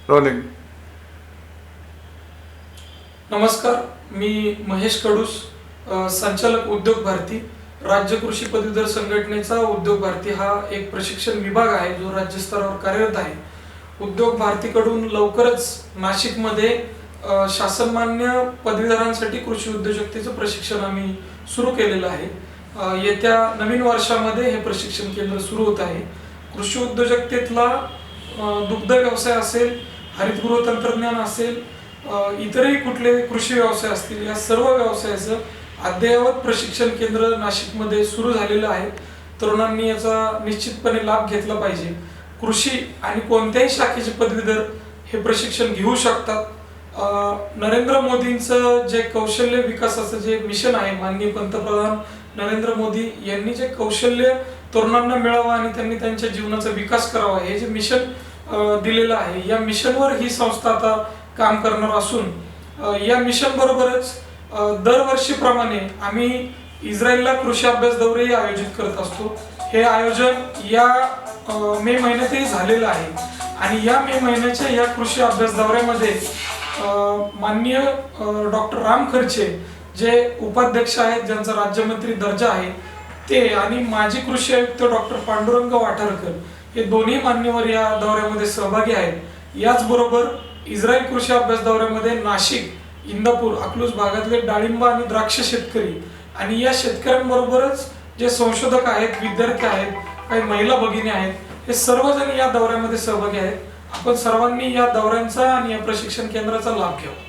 Rolling. नमस्कार, मी महेश कडूस, संचालक उद्योग भारती. राज्य कृषी पदवीधर संघटनेचा उद्योग भारती हा एक प्रशिक्षण विभाग आहे जो राज्य स्तरावर कार्यरत आहे. उद्योग भारतीकडून लवकरच नाशिकमध्ये शासनमान्य पदवीधरांसाठी कृषी उद्योजकतेचं प्रशिक्षण आम्ही सुरू केलेलं आहे. येत्या नवीन वर्षामध्ये हे प्रशिक्षण केंद्र सुरू होत आहे. कृषी उद्योजकतेतला दुग्ध व्यवसाय असेल, हरितगृह तंत्रज्ञान असेल, इतरही कुठले कृषी व्यवसाय असतील, या सर्व व्यवसायाचं अद्ययावत प्रशिक्षण केंद्र नाशिकमध्ये सुरू झालेलं आहे. तरुणांनी याचा निश्चितपणे लाभ घेतला पाहिजे. कृषी आणि कोणत्याही शाखेचे पदवीधर हे प्रशिक्षण घेऊ शकतात. नरेंद्र मोदींचं जे कौशल्य विकासाचं जे मिशन आहे, माननीय पंतप्रधान नरेंद्र मोदी यांनी जे कौशल्य तरुणांना मिळावं आणि त्यांनी त्यांच्या जीवनाचा विकास करावा हे जे मिशन दिलेलं आहे, या मिशनवर ही संस्था आता काम करणार असून या मिशन बरोबरच दरवर्षीप्रमाणे आम्ही इस्रायलला कृषी अभ्यास दौरे आयोजित करत असतो. हे आयोजन या मे महिन्यातही झालेलं आहे आणि या मे महिन्याच्या या कृषी अभ्यास दौऱ्यामध्ये माननीय डॉक्टर राम खर्चे जे उपाध्यक्ष आहेत, ज्यांचा राज्यमंत्री दर्जा आहे, ते आणि माजी कृषी आयुक्त डॉक्टर पांडुरंग वाठारकर हे दोन्ही मान्यवर या दौऱ्यामध्ये सहभागी आहेत. याचबरोबर इस्रायल कृषी अभ्यास दौऱ्यामध्ये नाशिक, इंदापूर, अकलूज भागातले डाळिंब आणि द्राक्ष शेतकरी आणि या शेतकऱ्यांबरोबरच जे संशोधक आहेत, विद्यार्थी आहेत, काही महिला भगिनी आहेत, हे सर्वजण या दौऱ्यामध्ये सहभागी आहेत. आपण सर्वांनी या दौऱ्यांचा आणि या प्रशिक्षण केंद्राचा लाभ घ्यावा.